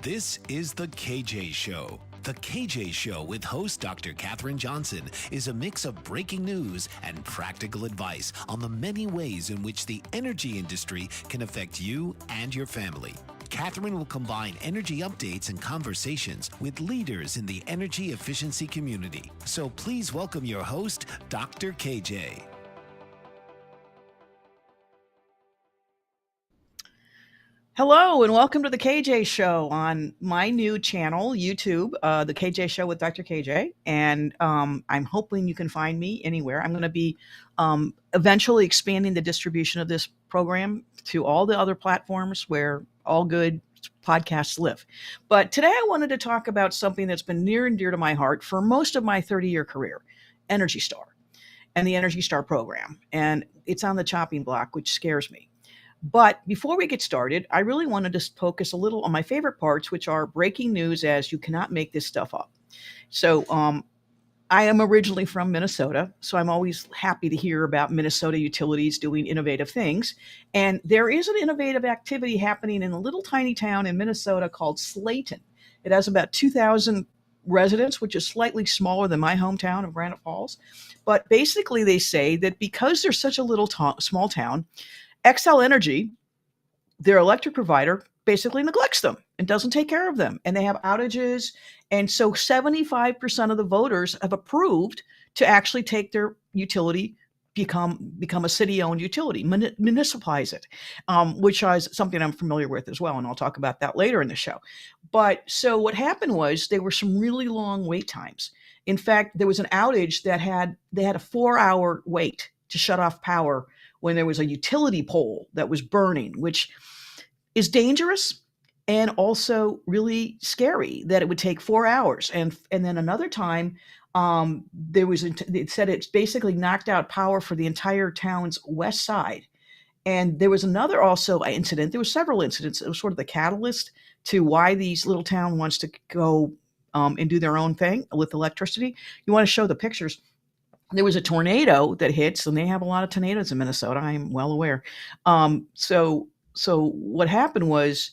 This is The KJ Show. The KJ Show with host Dr. Katherine Johnson is a mix of breaking news and practical advice on the many ways in which the energy industry can affect you and your family. Katherine will combine energy updates and conversations with leaders in the energy efficiency community. So please welcome your host, Dr. KJ. Hello, and welcome to the KJ Show on my new channel, YouTube, the KJ Show with Dr. KJ. And I'm hoping you can find me anywhere. I'm going to be eventually expanding the distribution of this program to all the other platforms where all good podcasts live. But today I wanted to talk about something that's been near and dear to my heart for most of my 30-year career, Energy Star and the Energy Star program. And it's on the chopping block, which scares me. But before we get started, I really wanted to focus a little on my favorite parts, which are breaking news, as you cannot make this stuff up. So I am originally from Minnesota, so I'm always happy to hear about Minnesota utilities doing innovative things. And there is an innovative activity happening in a little tiny town in Minnesota called Slayton. It has about 2,000 residents, which is slightly smaller than my hometown of Granite Falls. But basically they say that because they're such a little small town, Xcel Energy, their electric provider, basically neglects them and doesn't take care of them. And they have outages. And so 75% of the voters have approved to actually take their utility, become a city-owned utility, municipalize it, which is something I'm familiar with as well. And I'll talk about that later in the show. But so what happened was there were some really long wait times. In fact, there was an outage that they had a 4-hour wait to shut off power when there was a utility pole that was burning, which is dangerous and also really scary that it would take 4 hours. And then another time, it said it's basically knocked out power for the entire town's west side. And there was another also incident. There were several incidents. It was sort of the catalyst to why these little town wants to go and do their own thing with electricity. You want to show the pictures. There was a tornado that hits, and they have a lot of tornadoes in Minnesota. I'm well aware. So what happened was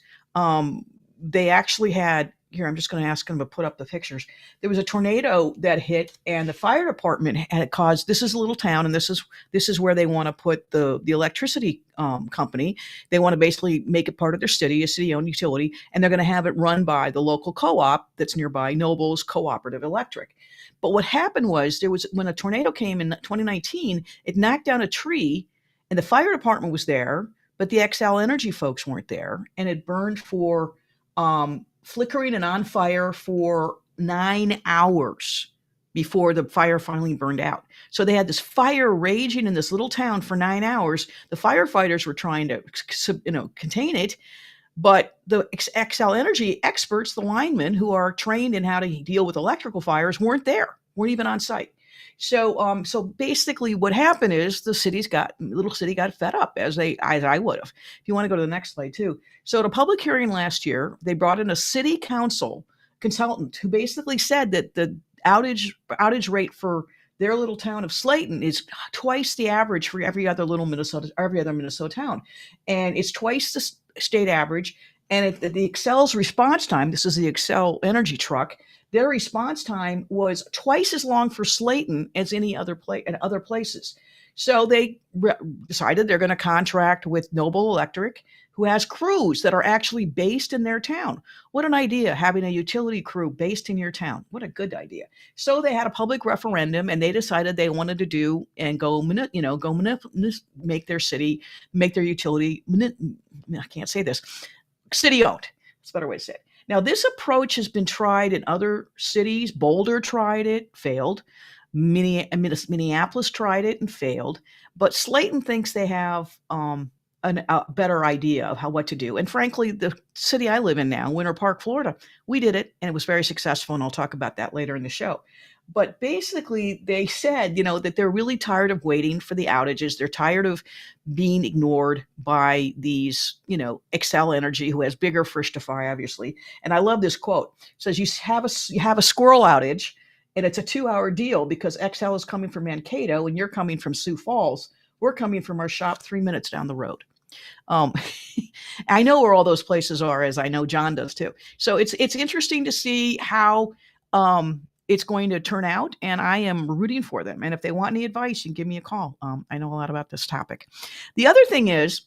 they actually had, here, I'm just going to ask them to put up the pictures. There was a tornado that hit, and the fire department had caused, this is a little town, and this is where they want to put the electricity company. They want to basically make it part of their city, a city-owned utility, and they're going to have it run by the local co-op that's nearby, Noble's Cooperative Electric. But what happened was when a tornado came in 2019, it knocked down a tree, and the fire department was there, but the Xcel Energy folks weren't there, and it burned for flickering and on fire for 9 hours before the fire finally burned out. So they had this fire raging in this little town for 9 hours. The firefighters were trying to contain it, but the Xcel Energy experts, the linemen who are trained in how to deal with electrical fires, weren't even on site. So basically what happened is the little city got fed up, as I would have. If you want to go to the next slide too. So at a public hearing last year, they brought in a city council consultant who basically said that the outage rate for their little town of Slayton is twice the average for every other Minnesota town. And it's twice the state average. And the Xcel's response time, this is the Xcel Energy truck, their response time was twice as long for Slayton as any other other places. So they decided they're going to contract with Noble Electric, who has crews that are actually based in their town. What an idea, having a utility crew based in your town. What a good idea. So they had a public referendum, and they decided they wanted to do and make their city, make their utility, I can't say this, city-owned. That's a better way to say it. Now, this approach has been tried in other cities. Boulder tried it, failed. Minneapolis tried it and failed. But Slayton thinks they have a better idea of what to do. And frankly, the city I live in now, Winter Park, Florida, we did it, and it was very successful, and I'll talk about that later in the show. But basically, they said, that they're really tired of waiting for the outages. They're tired of being ignored by these, Xcel Energy, who has bigger fish to fry, obviously. And I love this quote. It says, you have a squirrel outage, and it's a 2-hour deal because Xcel is coming from Mankato, and you're coming from Sioux Falls. We're coming from our shop 3 minutes down the road. I know where all those places are, as I know John does too. So it's interesting to see how it's going to turn out, and I am rooting for them. And if they want any advice, you can give me a call. I know a lot about this topic. The other thing is,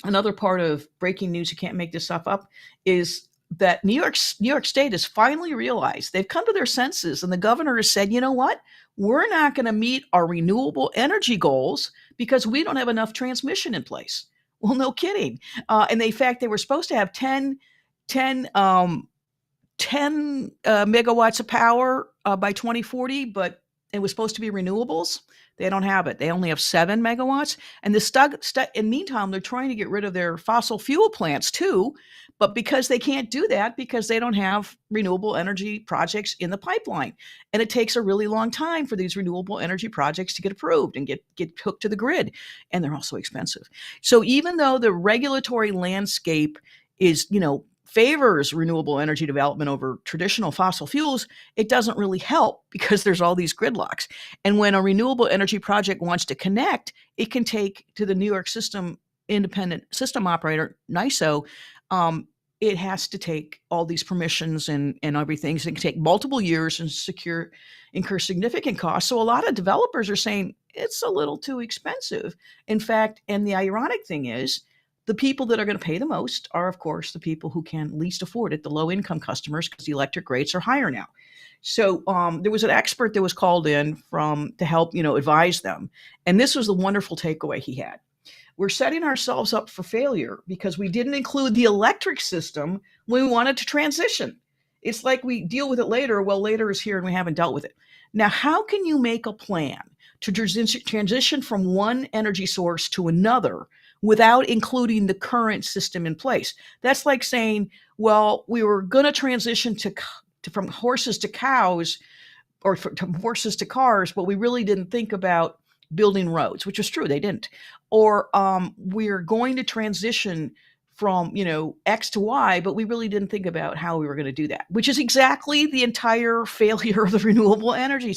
another part of breaking news, you can't make this stuff up, is that New York State has finally realized, they've come to their senses, and the governor has said, you know what? We're not going to meet our renewable energy goals because we don't have enough transmission in place. Well, no kidding. And in fact, they were supposed to have 10 megawatts of power by 2040, but it was supposed to be renewables. They don't have it. They only have 7 megawatts. And in the meantime, they're trying to get rid of their fossil fuel plants too. But because they can't do that, because they don't have renewable energy projects in the pipeline. And it takes a really long time for these renewable energy projects to get approved and get hooked to the grid. And they're also expensive. So even though the regulatory landscape is, favors renewable energy development over traditional fossil fuels, it doesn't really help because there's all these gridlocks. And when a renewable energy project wants to connect, it can take to the New York System Independent System Operator, NISO, it has to take all these permissions and everything. So it can take multiple years and incur significant costs. So a lot of developers are saying it's a little too expensive. In fact, and the ironic thing is, the people that are going to pay the most are, of course, the people who can least afford it, the low-income customers, because the electric rates are higher now. So there was an expert that was called in to help, advise them. And this was the wonderful takeaway he had. We're setting ourselves up for failure because we didn't include the electric system when we wanted to transition. It's like we deal with it later. Well, later is here and we haven't dealt with it. Now, how can you make a plan to transition from one energy source to another without including the current system in place? That's like saying, well, we were going to transition from horses to cows, or from horses to cars, but we really didn't think about building roads, which is true, they didn't. Or we're going to transition from X to Y, but we really didn't think about how we were going to do that, which is exactly the entire failure of the renewable energy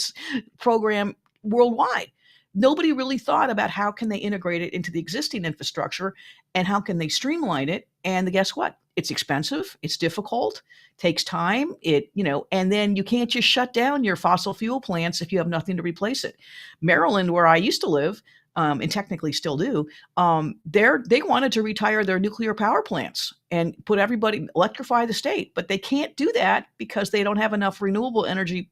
program worldwide. Nobody really thought about how can they integrate it into the existing infrastructure and how can they streamline it. And guess what? It's expensive. It's difficult. Takes time. And then you can't just shut down your fossil fuel plants if you have nothing to replace it. Maryland, where I used to live, and technically still do, they wanted to retire their nuclear power plants and electrify the state, but they can't do that because they don't have enough renewable energy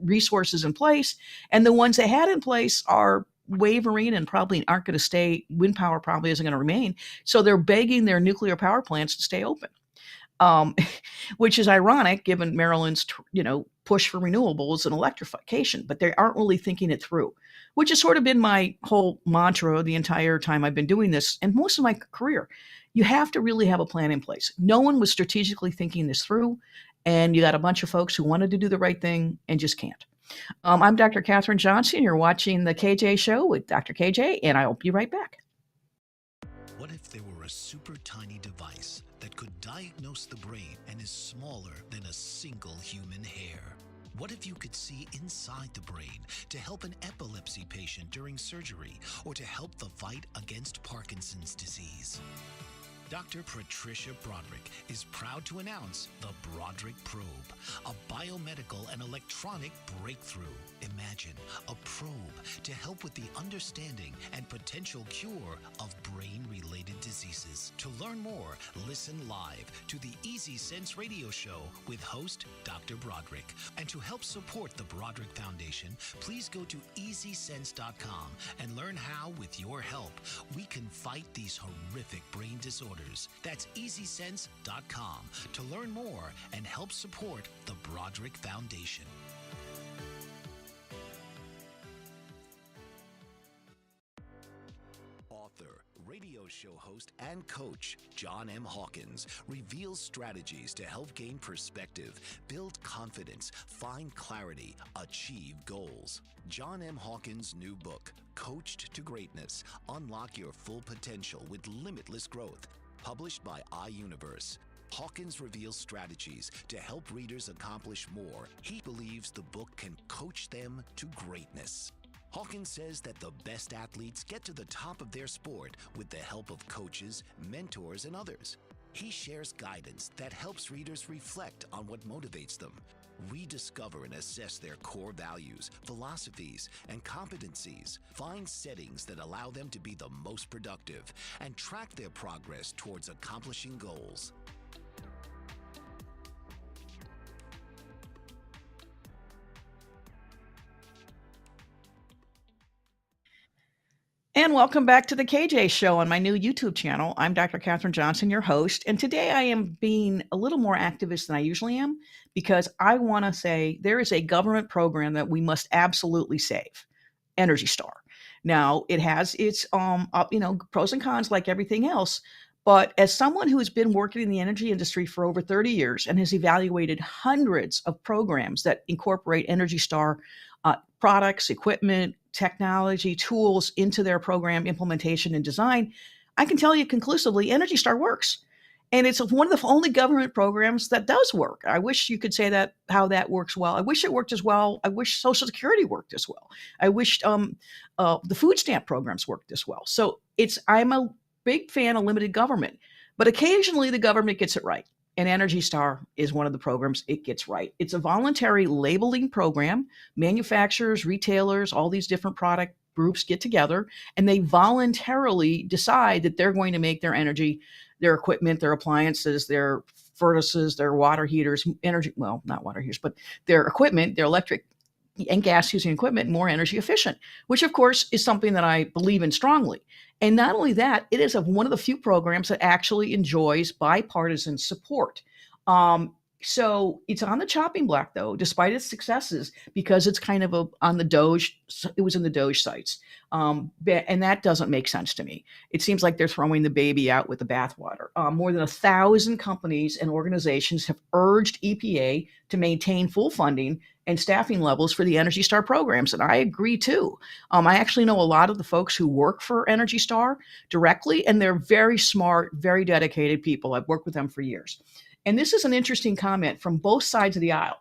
resources in place. And the ones they had in place are wavering and probably aren't going to stay. Wind power probably isn't going to remain. So they're begging their nuclear power plants to stay open. Which is ironic given Maryland's, push for renewables and electrification, but they aren't really thinking it through, which has sort of been my whole mantra the entire time I've been doing this and most of my career. You have to really have a plan in place. No one was strategically thinking this through, and you got a bunch of folks who wanted to do the right thing and just can't. I'm Dr. Katherine Johnson. You're watching the KJ Show with Dr. KJ, and I'll be right back. What if there were a super tiny device that could diagnose the brain and is smaller than a single human hair? What if you could see inside the brain to help an epilepsy patient during surgery or to help the fight against Parkinson's disease? Dr. Patricia Broderick is proud to announce the Broderick Probe, a biomedical and electronic breakthrough. Imagine a probe to help with the understanding and potential cure of brain-related diseases. To learn more, listen live to the Easy Sense radio show with host Dr. Broderick. And to help support the Broderick Foundation, please go to easysense.com and learn how, with your help, we can fight these horrific brain disorders. That's easysense.com to learn more and help support the Broderick Foundation. Author, radio show host, and coach John M. Hawkins reveals strategies to help gain perspective, build confidence, find clarity, achieve goals. John M. Hawkins' new book, Coached to Greatness: Unlock Your Full Potential with Limitless Growth, published by iUniverse. Hawkins reveals strategies to help readers accomplish more. He believes the book can coach them to greatness. Hawkins says that the best athletes get to the top of their sport with the help of coaches, mentors, and others. He shares guidance that helps readers reflect on what motivates them, rediscover and assess their core values, philosophies, and competencies, find settings that allow them to be the most productive, and track their progress towards accomplishing goals. And welcome back to the KJ Show on my new YouTube channel. I'm Dr. Katherine Johnson, your host. And today I am being a little more activist than I usually am because I want to say there is a government program that we must absolutely save, Energy Star. Now, it has its pros and cons like everything else. But as someone who has been working in the energy industry for over 30 years and has evaluated hundreds of programs that incorporate Energy Star products, equipment, technology, tools into their program implementation and design, I can tell you conclusively Energy Star works. And it's one of the only government programs that does work. I wish you could say that how that works well. I wish it worked as well. I wish Social Security worked as well. I wish the food stamp programs worked as well. So I'm a big fan of limited government, but occasionally the government gets it right. And Energy Star is one of the programs it gets right. It's a voluntary labeling program. Manufacturers, retailers, all these different product groups get together and they voluntarily decide that they're going to make their energy, their equipment, their appliances, their furnaces, their water heaters, not water heaters, but their equipment, their electric and gas using equipment more energy efficient, which of course is something that I believe in strongly. And not only that, it is one of the few programs that actually enjoys bipartisan support. So it's on the chopping block, though, despite its successes, because it's kind of on the Doge. It was in the Doge sites, and that doesn't make sense to me. It seems like they're throwing the baby out with the bathwater. More than 1,000 companies and organizations have urged EPA to maintain full funding and staffing levels for the Energy Star programs, and I agree too. I actually know a lot of the folks who work for Energy Star directly, and they're very smart, very dedicated people. I've worked with them for years. And this is an interesting comment from both sides of the aisle.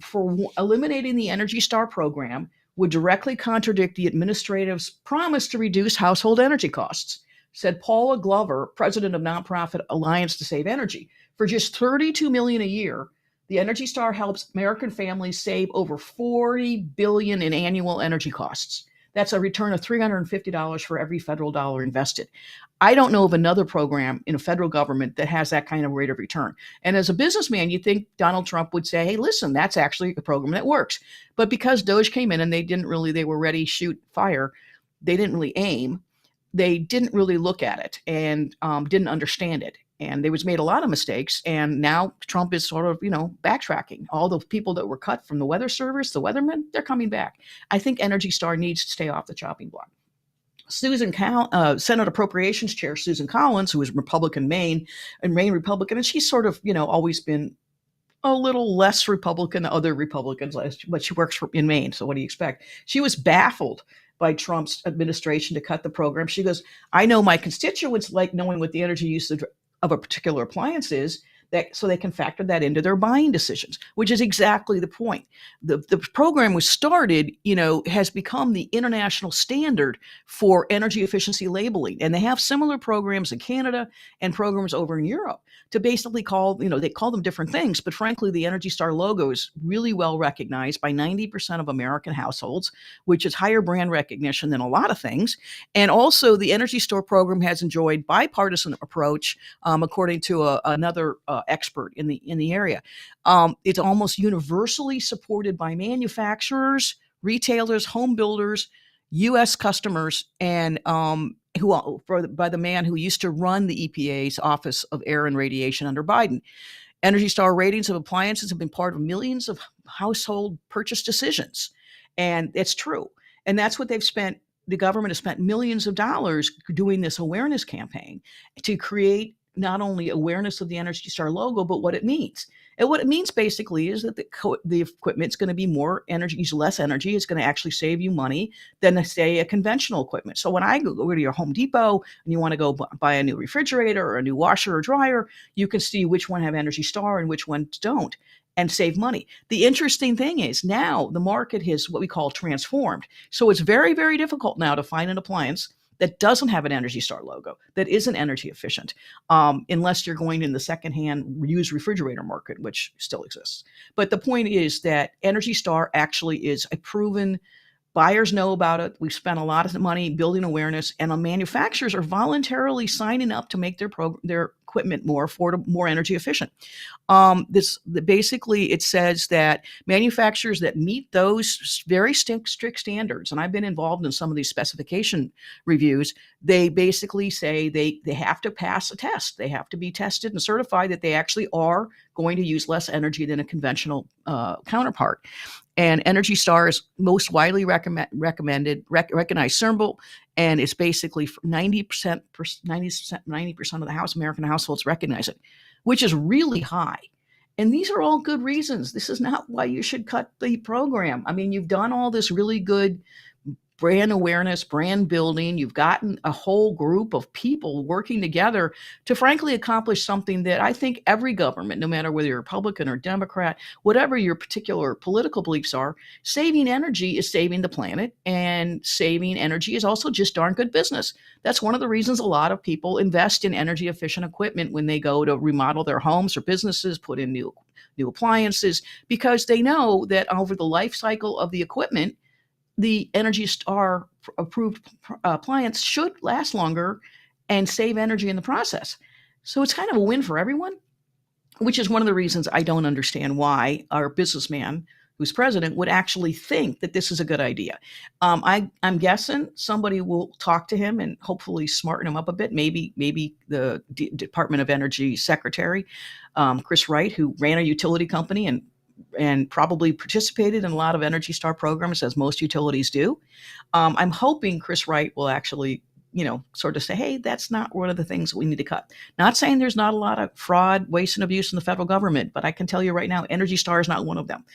For eliminating the Energy Star program would directly contradict the administrative's promise to reduce household energy costs, said Paula Glover, president of nonprofit Alliance to Save Energy. For just $32 million a year, the Energy Star helps American families save over $40 billion in annual energy costs. That's a return of $350 for every federal dollar invested. I don't know of another program in a federal government that has that kind of rate of return. And as a businessman, you think Donald Trump would say, hey, listen, that's actually a program that works. But because Doge came in and they were ready, shoot, fire, they didn't really aim. They didn't really look at it and didn't understand it. And they was made a lot of mistakes. And now Trump is sort of, backtracking. All the people that were cut from the weather service, the weathermen, they're coming back. I think Energy Star needs to stay off the chopping block. Senate Appropriations Chair Susan Collins, who is Republican Maine Republican, and she's sort of, always been a little less Republican than other Republicans, but she works in Maine. So what do you expect? She was baffled by Trump's administration to cut the program. She goes, I know my constituents like knowing what the energy usage of a particular appliance is, so they can factor that into their buying decisions, which is exactly the point. The program was started, has become the international standard for energy efficiency labeling. And they have similar programs in Canada and programs over in Europe to basically they call them different things, but frankly, the Energy Star logo is really well recognized by 90% of American households, which is higher brand recognition than a lot of things. And also the Energy Star program has enjoyed bipartisan approach, according to another expert in the area. It's almost universally supported by manufacturers, retailers, home builders, U.S. customers, and by the man who used to run the EPA's Office of Air and Radiation under Biden. Energy Star ratings of appliances have been part of millions of household purchase decisions, and it's true. And that's what they've spent. The government has spent millions of dollars doing this awareness campaign to create not only awareness of the Energy Star logo, but what it means. And what it means basically is that the equipment's going to be more energy, use less energy. It's going to actually save you money than, say, a conventional equipment. So when I go to your Home Depot and you want to go buy a new refrigerator or a new washer or dryer, you can see which one have Energy Star and which ones don't, and save money. The interesting thing is now the market has what we call transformed. So it's very, very difficult now to find an appliance that doesn't have an Energy Star logo, that isn't energy efficient, unless you're going in the secondhand used refrigerator market, which still exists. But the point is that Energy Star actually is a proven. Buyers know about it. We've spent a lot of money building awareness, and the manufacturers are voluntarily signing up to make their equipment more affordable, more energy efficient. Basically, it says that manufacturers that meet those very strict standards, and I've been involved in some of these specification reviews, they basically say they have to pass a test. They have to be tested and certified that they actually are going to use less energy than a conventional counterpart. And Energy Star is most widely recognized symbol, and it's basically 90% of the American households recognize it, which is really high. And these are all good reasons. This is not why you should cut the program. I mean, you've done all this really good brand awareness, brand building. You've gotten a whole group of people working together to frankly accomplish something that I think every government, no matter whether you're Republican or Democrat, whatever your particular political beliefs are, saving energy is saving the planet, and saving energy is also just darn good business. That's one of the reasons a lot of people invest in energy efficient equipment when they go to remodel their homes or businesses, put in new appliances, because they know that over the life cycle of the equipment, the Energy Star approved appliance should last longer and save energy in the process. So it's kind of a win for everyone, which is one of the reasons I don't understand why our businessman who's president would actually think that this is a good idea. I'm guessing somebody will talk to him and hopefully smarten him up a bit. Maybe the Department of Energy Secretary, Chris Wright, who ran a utility company and probably participated in a lot of Energy Star programs, as most utilities do. I'm hoping Chris Wright will actually, sort of say, hey, that's not one of the things we need to cut. Not saying there's not a lot of fraud, waste, and abuse in the federal government, but I can tell you right now, Energy Star is not one of them.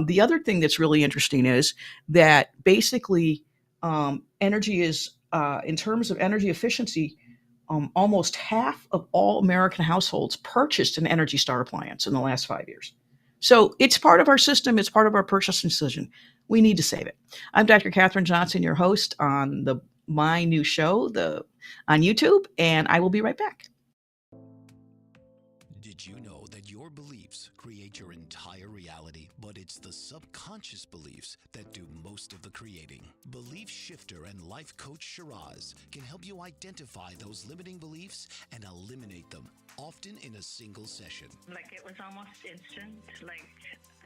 The other thing that's really interesting is that basically energy is, in terms of energy efficiency, almost half of all American households purchased an Energy Star appliance in the last 5 years. So it's part of our system. It's part of our purchasing decision. We need to save it. I'm Dr. Katherine Johnson, your host on my new show, on YouTube, and I will be right back. Did you know that your beliefs create your entire reality, but it's the subconscious beliefs that do most of the creating? Belief shifter and life coach Shiraz can help you identify those limiting beliefs and eliminate them, often in a single session. Like, it was almost instant. Like,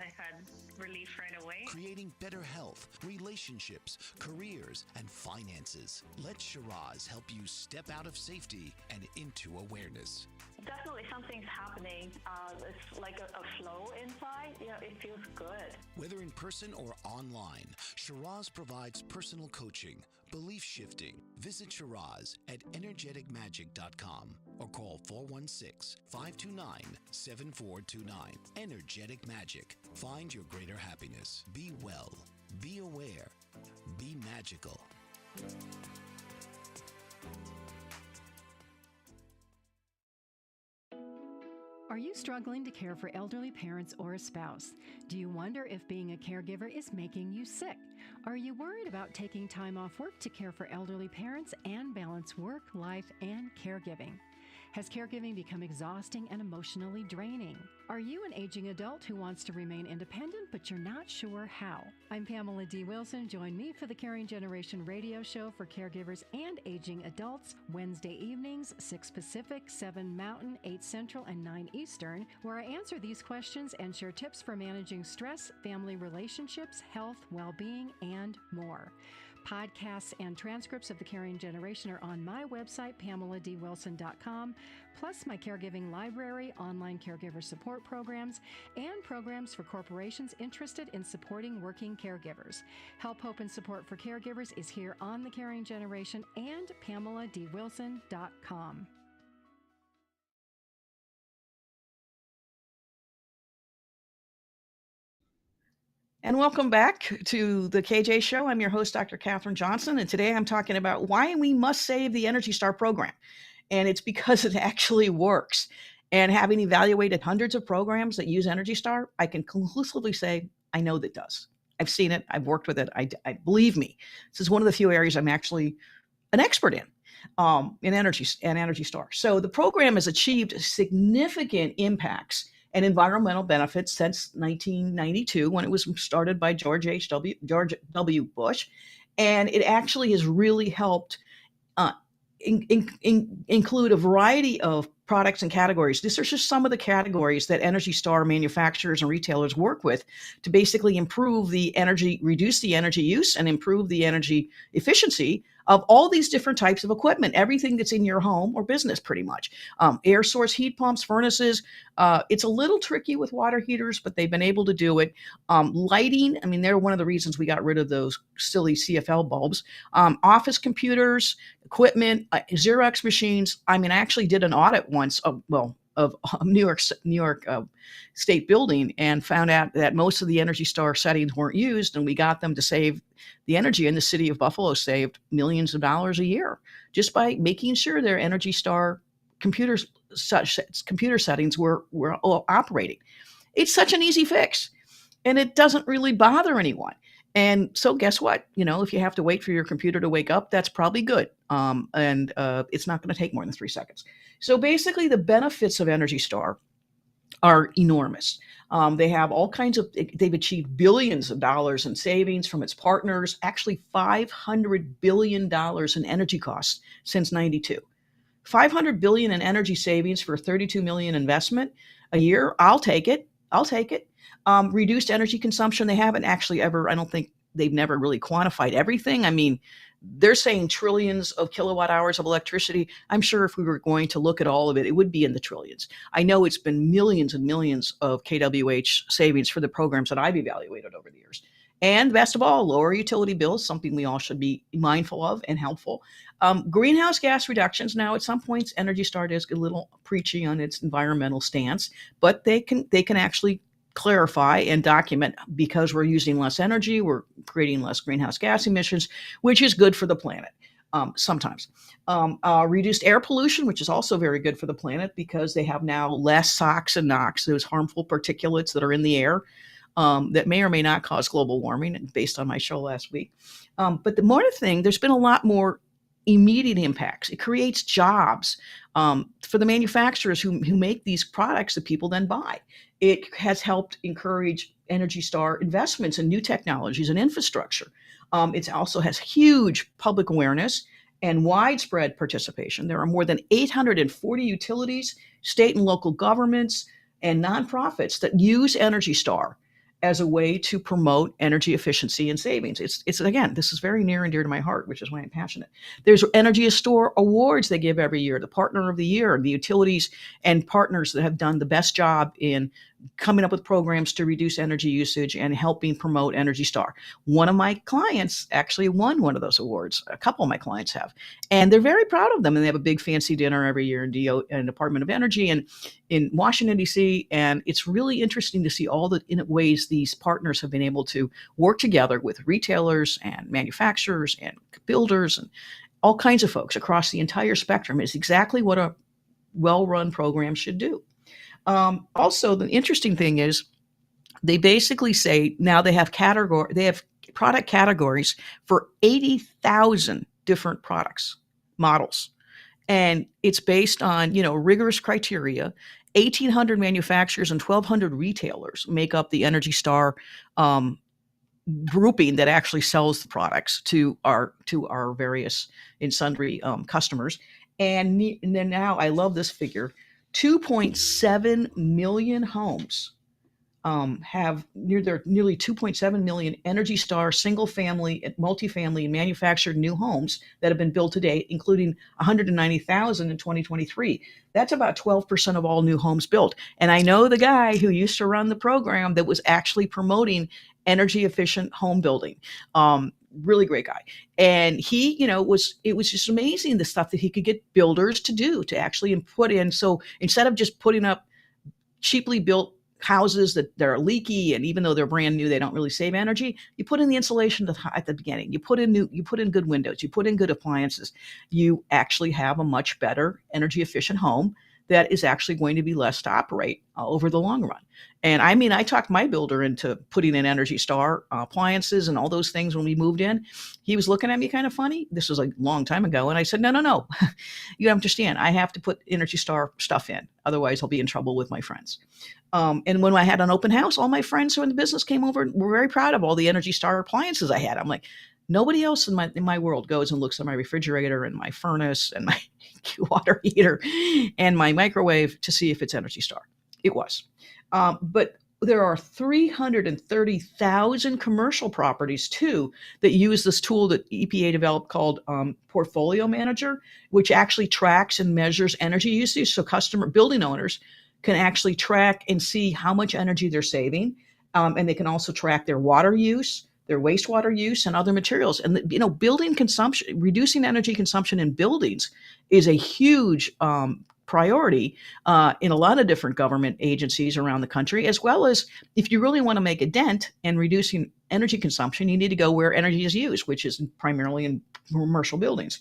I had relief right away. Creating better health, relationships, careers, and finances. Let Shiraz help you step out of safety and into awareness. Definitely something's happening. It's like a flow inside. It feels good. Whether in person or online, Shiraz provides personal coaching, belief shifting. Visit Shiraz at energeticmagic.com or call 416-529-7429. Energetic Magic. Find your greater happiness. Be well. Be aware. Be magical. Are you struggling to care for elderly parents or a spouse? Do you wonder if being a caregiver is making you sick? Are you worried about taking time off work to care for elderly parents and balance work, life, and caregiving? Has caregiving become exhausting and emotionally draining? Are you an aging adult who wants to remain independent, but you're not sure how? I'm Pamela D. Wilson. Join me for the Caring Generation radio show for caregivers and aging adults, Wednesday evenings, 6 Pacific, 7 Mountain, 8 Central, and 9 Eastern, where I answer these questions and share tips for managing stress, family relationships, health, well-being, and more. Podcasts and transcripts of the Caring Generation are on my website, PamelaDWilson.com, plus my caregiving library, online caregiver support programs, and programs for corporations interested in supporting working caregivers. Help, hope, and support for caregivers is here on the Caring Generation and PamelaDWilson.com. And welcome back to the KJ Show. I'm your host, Dr. Katherine Johnson, and today I'm talking about why we must save the Energy Star program. And it's because it actually works. And having evaluated hundreds of programs that use Energy Star, I can conclusively say I know that it does. I've seen it. I've worked with it. I believe me. This is one of the few areas I'm actually an expert in Energy Star. So the program has achieved significant impacts and environmental benefits since 1992, when it was started by George W. Bush, and it actually has really helped uh, include a variety of products and categories. These are just some of the categories that Energy Star manufacturers and retailers work with to basically improve the energy, reduce the energy use, and improve the energy efficiency of all these different types of equipment, everything that's in your home or business, pretty much. Air source heat pumps, furnaces. It's a little tricky with water heaters, but they've been able to do it. Lighting, I mean, they're one of the reasons we got rid of those silly CFL bulbs. Office computers, equipment, Xerox machines. I mean, I actually did an audit once of New York State building, and found out that most of the Energy Star settings weren't used, and we got them to save the energy. And the city of Buffalo saved millions of dollars a year just by making sure their Energy Star computer settings were operating. It's such an easy fix, and it doesn't really bother anyone. And so guess what? If you have to wait for your computer to wake up, that's probably good. And it's not going to take more than 3 seconds. So basically, the benefits of Energy Star are enormous. They have all kinds of, they've achieved billions of dollars in savings from its partners, actually $500 billion in energy costs since 92. $500 billion in energy savings for $32 million investment a year. I'll take it. Reduced energy consumption. They haven't actually ever, I don't think they've never really quantified everything. I mean, they're saying trillions of kilowatt hours of electricity. I'm sure if we were going to look at all of it, it would be in the trillions. I know it's been millions and millions of kWh savings for the programs that I've evaluated over the years. And best of all, lower utility bills, something we all should be mindful of and helpful. Greenhouse gas reductions. Now, at some points, Energy Star is a little preachy on its environmental stance, but they can actually clarify and document, because we're using less energy, we're creating less greenhouse gas emissions, which is good for the planet. Sometimes. Reduced air pollution, which is also very good for the planet, because they have now less SOx and NOx, those harmful particulates that are in the air that may or may not cause global warming, based on my show last week. But the more thing, there's been a lot more immediate impacts. It creates jobs for the manufacturers who make these products that people then buy. It has helped encourage Energy Star investments in new technologies and infrastructure. It also has huge public awareness and widespread participation. There are more than 840 utilities, state and local governments, and nonprofits that use Energy Star as a way to promote energy efficiency and savings. It's again, this is very near and dear to my heart, which is why I'm passionate. There's Energy Star awards they give every year, the Partner of the Year, the utilities and partners that have done the best job in coming up with programs to reduce energy usage and helping promote Energy Star. One of my clients actually won one of those awards. A couple of my clients have, and they're very proud of them. And they have a big fancy dinner every year in Department of Energy and in Washington, D.C. And it's really interesting to see all the ways these partners have been able to work together with retailers and manufacturers and builders and all kinds of folks across the entire spectrum. It's exactly what a well-run program should do. Also, the interesting thing is they basically say now they have product categories for 80,000 different products, models. And it's based on, rigorous criteria. 1,800 manufacturers and 1,200 retailers make up the Energy Star grouping that actually sells the products to our various and sundry customers. And then now, I love this figure, 2.7 million homes have nearly 2.7 million Energy Star single-family, multifamily, and manufactured new homes that have been built to date, including 190,000 in 2023. That's about 12% of all new homes built. And I know the guy who used to run the program that was actually promoting energy efficient home building. Really great guy. And he, it was just amazing the stuff that he could get builders to do, to actually put in. So instead of just putting up cheaply built houses that are leaky, and even though they're brand new, they don't really save energy, you put in the insulation at the beginning, you put in good windows, you put in good appliances, you actually have a much better energy efficient home that is actually going to be less to operate over the long run. And I mean, I talked my builder into putting in Energy Star appliances and all those things when we moved in. He was looking at me kind of funny. This was a long time ago. And I said, no. You understand, I have to put Energy Star stuff in. Otherwise, I'll be in trouble with my friends. And when I had an open house, all my friends who are in the business came over and were very proud of all the Energy Star appliances I had. I'm like, nobody else in my world goes and looks at my refrigerator and my furnace and my water heater and my microwave to see if it's Energy Star. It was. But there are 330,000 commercial properties, too, that use this tool that EPA developed called Portfolio Manager, which actually tracks and measures energy usage. So building owners can actually track and see how much energy they're saving. And they can also track their water use, their wastewater use, and other materials. And, building consumption, reducing energy consumption in buildings is a huge priority in a lot of different government agencies around the country, as well as if you really want to make a dent in reducing energy consumption, you need to go where energy is used, which is primarily in commercial buildings.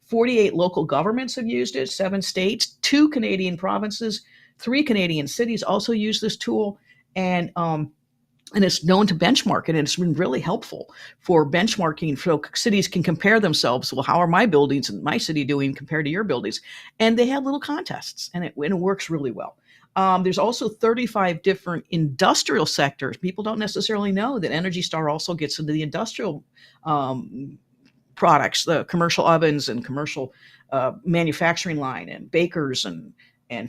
48 local governments have used it, 7 states, 2 Canadian provinces, 3 Canadian cities also use this tool. And it's known to benchmark it, and it's been really helpful for benchmarking, so cities can compare themselves. Well, how are my buildings in my city doing compared to your buildings? And they have little contests, and it works really well. There's also 35 different industrial sectors. People don't necessarily know that Energy Star also gets into the industrial products, the commercial ovens and commercial manufacturing line, and bakers and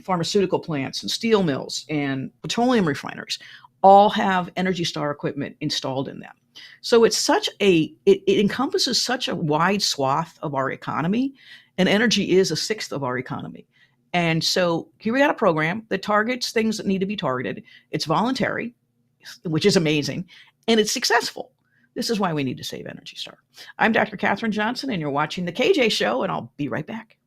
pharmaceutical plants and steel mills and petroleum refineries all have Energy Star equipment installed in them. So it's it encompasses such a wide swath of our economy, and energy is a sixth of our economy. And so here we got a program that targets things that need to be targeted. It's voluntary, which is amazing, and it's successful. This is why we need to save Energy Star. I'm Dr. Katherine Johnson, and you're watching The KJ Show, and I'll be right back.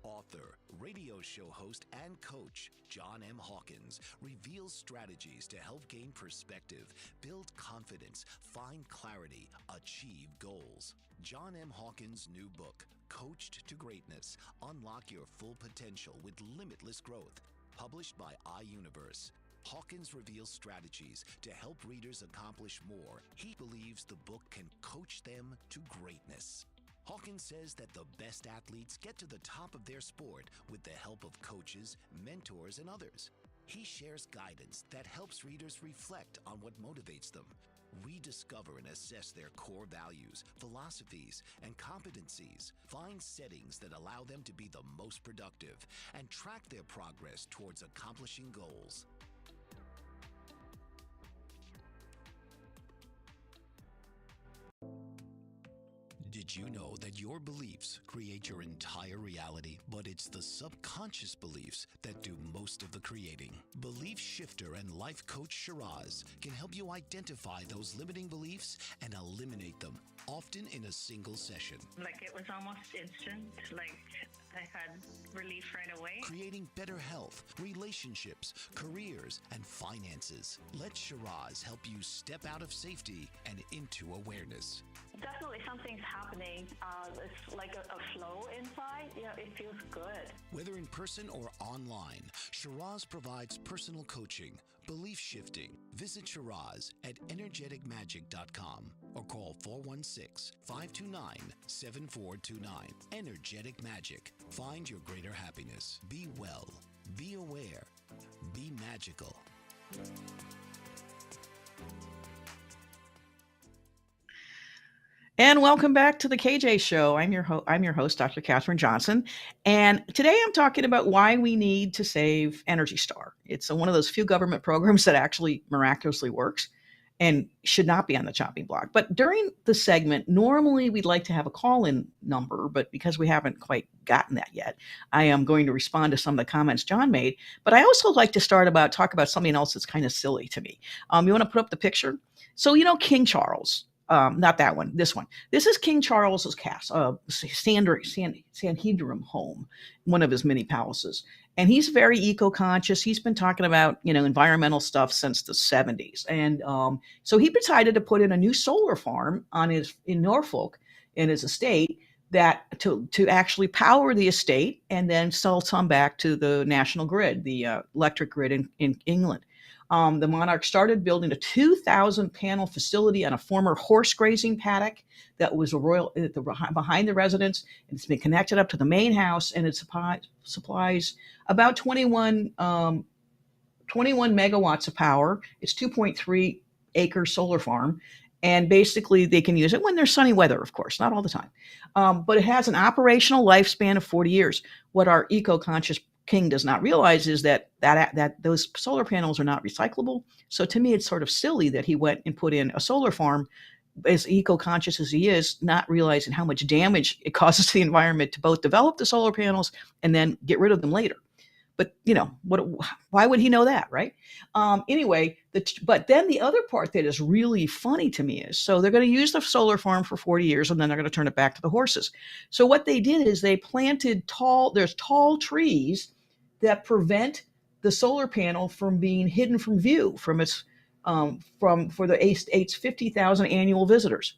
Author, radio show host, and coach John M. Hawkins reveals strategies to help gain perspective, build confidence, find clarity, achieve goals. John M. Hawkins' new book, Coached to Greatness, Unlock Your Full Potential with Limitless Growth, published by iUniverse. Hawkins reveals strategies to help readers accomplish more. He believes the book can coach them to greatness. Hawkins says that the best athletes get to the top of their sport with the help of coaches, mentors, and others. He shares guidance that helps readers reflect on what motivates them, rediscover and assess their core values, philosophies, and competencies, find settings that allow them to be the most productive, and track their progress towards accomplishing goals. Did you know that your beliefs create your entire reality? But it's the subconscious beliefs that do most of the creating. Belief shifter and life coach Shiraz can help you identify those limiting beliefs and eliminate them, often in a single session. Like, it was almost instant. Like, I had relief right away. Creating better health, relationships, careers, and finances. Let Shiraz help you step out of safety and into awareness. Definitely something's happening. It's like a flow inside. It feels good. Whether in person or online, Shiraz provides personal coaching, belief shifting. Visit Shiraz at energeticmagic.com or call 416-529-7429. Energetic Magic. Find your greater happiness. Be well. Be aware. Be magical. And welcome back to the KJ Show. I'm your host, Dr. Katherine Johnson. And today I'm talking about why we need to save Energy Star. It's one of those few government programs that actually miraculously works and should not be on the chopping block. But during the segment, normally we'd like to have a call-in number, but because we haven't quite gotten that yet, I am going to respond to some of the comments John made. But I also like to talk about something else that's kind of silly to me. You want to put up the picture? So, King Charles. Not that one, this one. This is King Charles's castle, Sanhedrim home, one of his many palaces. And he's very eco-conscious. He's been talking about, environmental stuff since the 70s. And so he decided to put in a new solar farm in Norfolk, in his estate, that to actually power the estate and then sell some back to the national grid, the electric grid in England. The monarch started building a 2,000 panel facility on a former horse grazing paddock that was behind the residence. It's been connected up to the main house, and it supplies about 21 megawatts of power. It's 2.3 acre solar farm. And basically, they can use it when there's sunny weather, of course, not all the time. But it has an operational lifespan of 40 years. What our eco-conscious king does not realize is that those solar panels are not recyclable. So to me, it's sort of silly that he went and put in a solar farm, as eco-conscious as he is, not realizing how much damage it causes to the environment to both develop the solar panels and then get rid of them later. But why would he know that, right? Anyway, but then the other part that is really funny to me is, so they're going to use the solar farm for 40 years, and then they're going to turn it back to the horses. So what they did is they planted tall trees that prevent the solar panel from being hidden from view for its 50,000 annual visitors.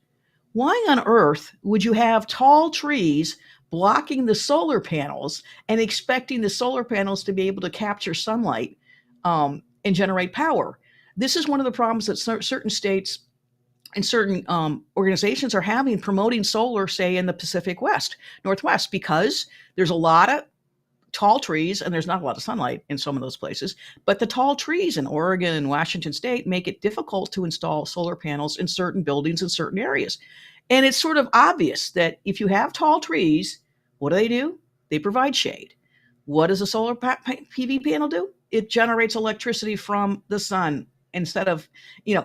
Why on earth would you have tall trees blocking the solar panels and expecting the solar panels to be able to capture sunlight and generate power? This is one of the problems that certain states and certain organizations are having promoting solar, say in the Pacific Northwest, because there's a lot of tall trees and there's not a lot of sunlight in some of those places. But the tall trees in Oregon and Washington State make it difficult to install solar panels in certain buildings in certain areas. And it's sort of obvious that if you have tall trees, what do? They provide shade. What does a solar PV panel do? It generates electricity from the sun instead of,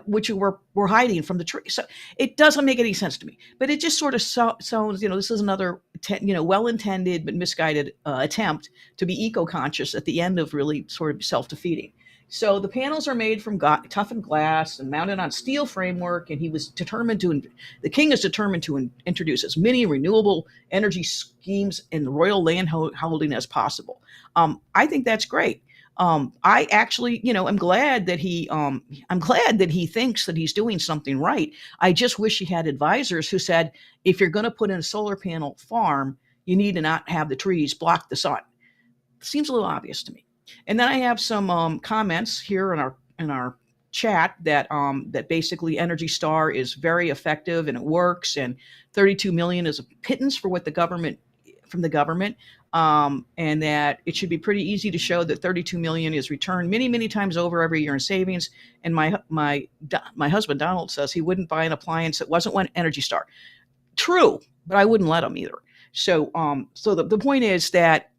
which we're hiding from the tree. So it doesn't make any sense to me. But it just sort of sounds, this is another, well-intended but misguided attempt to be eco-conscious at the end of really sort of self-defeating. So the panels are made from toughened glass and mounted on steel framework, and the king is determined to introduce as many renewable energy schemes in the royal land holding as possible. I think that's great. I actually, I'm glad that he thinks that he's doing something right. I just wish he had advisors who said, if you're going to put in a solar panel farm, you need to not have the trees block the sun. Seems a little obvious to me. And then I have some comments here in our chat that basically Energy Star is very effective and it works, and 32 million is a pittance for what the government, and that it should be pretty easy to show that 32 million is returned many, many times over every year in savings. And my husband Donald says he wouldn't buy an appliance that wasn't one Energy Star. True, but I wouldn't let him either. So the point is that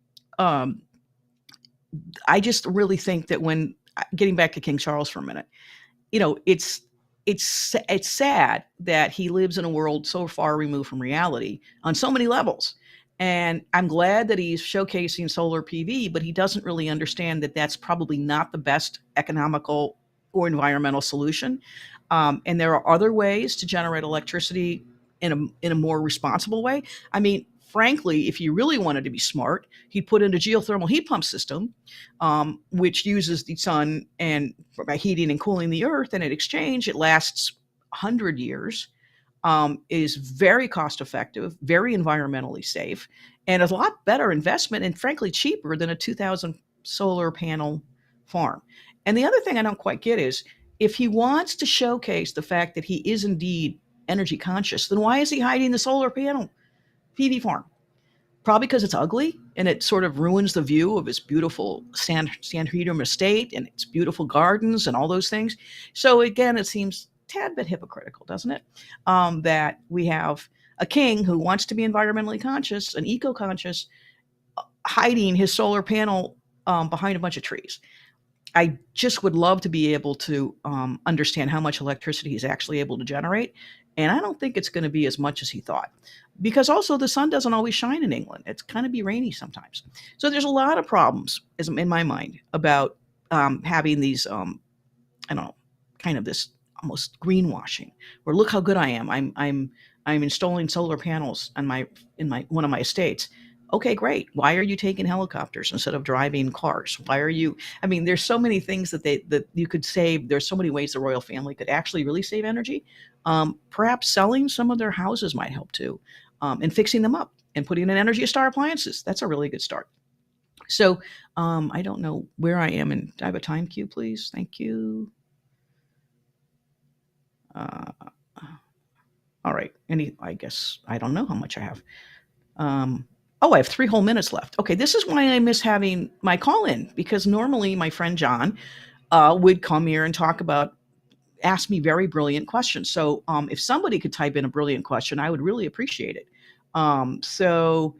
I just really think that when getting back to King Charles for a minute, it's sad that he lives in a world so far removed from reality on so many levels. And I'm glad that he's showcasing solar PV, but he doesn't really understand that that's probably not the best economical or environmental solution. And there are other ways to generate electricity in a more responsible way. I mean, frankly, if you really wanted to be smart, he'd put in a geothermal heat pump system, which uses the sun and by heating and cooling the earth, and in exchange, it lasts 100 years, is very cost effective, very environmentally safe, and a lot better investment and frankly cheaper than a 2,000 solar panel farm. And the other thing I don't quite get is, if he wants to showcase the fact that he is indeed energy conscious, then why is he hiding the solar panel PV farm? Probably because it's ugly and it sort of ruins the view of his beautiful Sandringham estate and its beautiful gardens and all those things. So again, it seems a tad bit hypocritical, doesn't it? That we have a king who wants to be environmentally conscious and eco-conscious hiding his solar panel behind a bunch of trees. I just would love to be able to understand how much electricity he's actually able to generate. And I don't think it's going to be as much as he thought, because also the sun doesn't always shine in England. It's kind of be rainy sometimes. So there's a lot of problems in my mind about having these, kind of this almost greenwashing, where look how good I am. I'm installing solar panels on one of my estates. Okay, great. Why are you taking helicopters instead of driving cars? Why are you? I mean, there's so many things that you could save. There's so many ways the royal family could actually really save energy. Perhaps selling some of their houses might help too, and fixing them up. and putting in Energy Star appliances. That's a really good start. So I don't know where I am, and I have a time cue, please. Thank you. All right. I guess I don't know how much I have. I have 3 whole minutes left. Okay, this is why I miss having my call in, because normally my friend John would come here and ask me very brilliant questions. So if somebody could type in a brilliant question, I would really appreciate it. So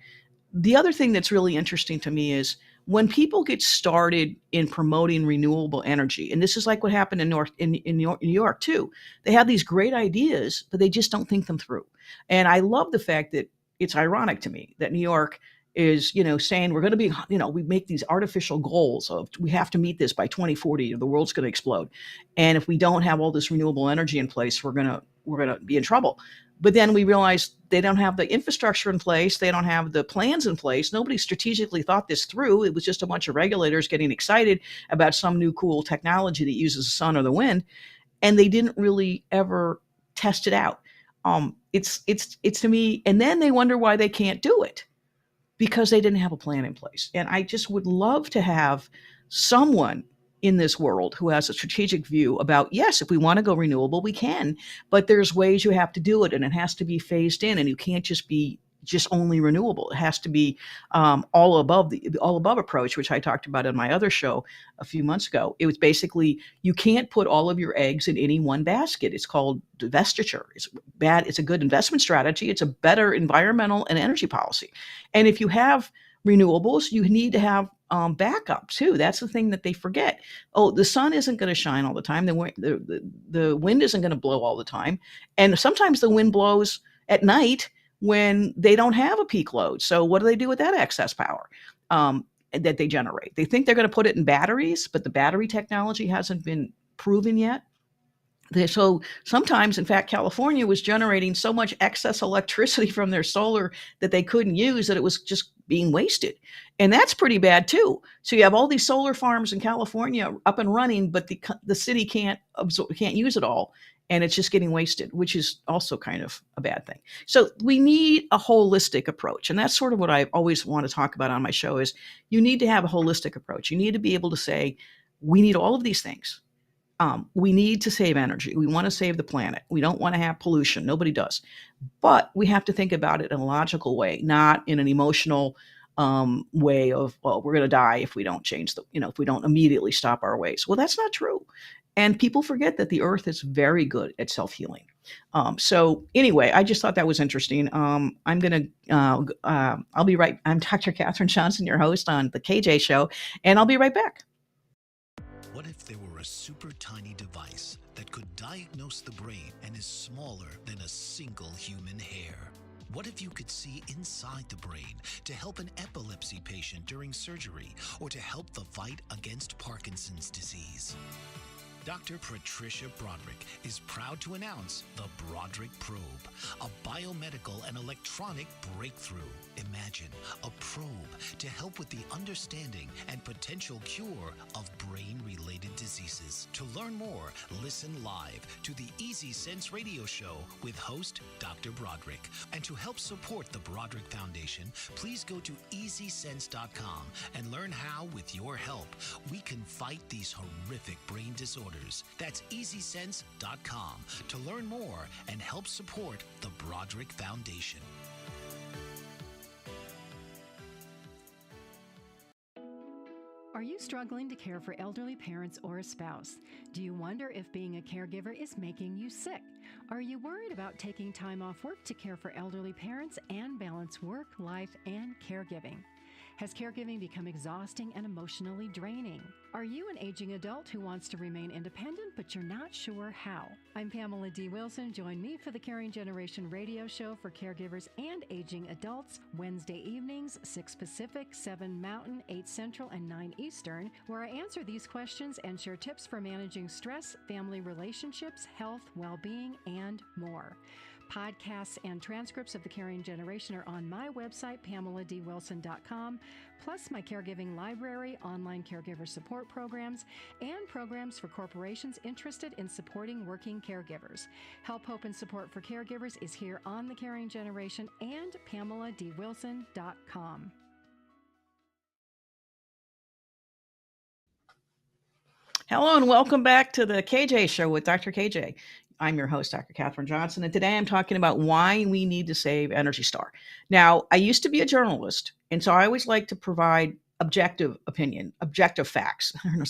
the other thing that's really interesting to me is when people get started in promoting renewable energy, and this is like what happened in New York too. They have these great ideas, but they just don't think them through. And I love the fact that it's ironic to me that New York is, saying we're going to be, we make these artificial goals of we have to meet this by 2040 or the world's going to explode. And if we don't have all this renewable energy in place, we're going to be in trouble. But then we realize they don't have the infrastructure in place. They don't have the plans in place. Nobody strategically thought this through. It was just a bunch of regulators getting excited about some new cool technology that uses the sun or the wind. And they didn't really ever test it out. It's to me, and then they wonder why they can't do it because they didn't have a plan in place. And I just would love to have someone in this world who has a strategic view about, yes, if we want to go renewable, we can, but there's ways you have to do it, and it has to be phased in, and you can't just be just only renewable. It has to be all above approach, which I talked about in my other show a few months ago. It was basically, you can't put all of your eggs in any one basket. It's called divestiture. It's bad. It's a good investment strategy. It's a better environmental and energy policy. And if you have renewables, you need to have backup too. That's the thing that they forget. Oh, the sun isn't going to shine all the time. The wind isn't going to blow all the time. And sometimes the wind blows at night when they don't have a peak load. So what do they do with that excess power that they generate? They think they're going to put it in batteries, but the battery technology hasn't been proven yet. So sometimes, in fact, California was generating so much excess electricity from their solar that they couldn't use, that it was just being wasted. And that's pretty bad too. So you have all these solar farms in California up and running, but the city can't use it all. And it's just getting wasted, which is also kind of a bad thing. So we need a holistic approach. And that's sort of what I always want to talk about on my show is you need to have a holistic approach. You need to be able to say, we need all of these things. We need to save energy. We want to save the planet. We don't want to have pollution. Nobody does. But we have to think about it in a logical way, not in an emotional way of, well, we're going to die if we don't change if we don't immediately stop our ways. Well, that's not true. And people forget that the earth is very good at self-healing. So anyway, I just thought that was interesting. I'll be right. I'm Dr. Katherine Johnson, your host on the KJ Show, and I'll be right back. What if there were a super tiny device that could diagnose the brain and is smaller than a single human hair? What if you could see inside the brain to help an epilepsy patient during surgery or to help the fight against Parkinson's disease? Dr. Patricia Broderick is proud to announce the Broderick Probe, a biomedical and electronic breakthrough. Imagine a probe to help with the understanding and potential cure of brain-related diseases. To learn more, listen live to the Easy Sense radio show with host Dr. Broderick. And to help support the Broderick Foundation, please go to easysense.com and learn how, with your help, we can fight these horrific brain disorders. That's easysense.com to learn more and help support the Broderick Foundation. Are you struggling to care for elderly parents or a spouse? Do you wonder if being a caregiver is making you sick? Are you worried about taking time off work to care for elderly parents and balance work, life, and caregiving? Has caregiving become exhausting and emotionally draining? Are you an aging adult who wants to remain independent, but you're not sure how? I'm Pamela D. Wilson. Join me for the Caring Generation radio show for caregivers and aging adults, Wednesday evenings, 6 Pacific, 7 Mountain, 8 Central, and 9 Eastern, where I answer these questions and share tips for managing stress, family relationships, health, well-being, and more. Podcasts and transcripts of The Caring Generation are on my website, PamelaDWilson.com, plus my caregiving library, online caregiver support programs, and programs for corporations interested in supporting working caregivers. Help, hope, and support for caregivers is here on The Caring Generation and PamelaDWilson.com. Hello and welcome back to the KJ Show with Dr. KJ. I'm your host, Dr. Katherine Johnson, and today I'm talking about why we need to save Energy Star. Now, I used to be a journalist, and so I always like to provide objective opinion, objective facts. I don't know,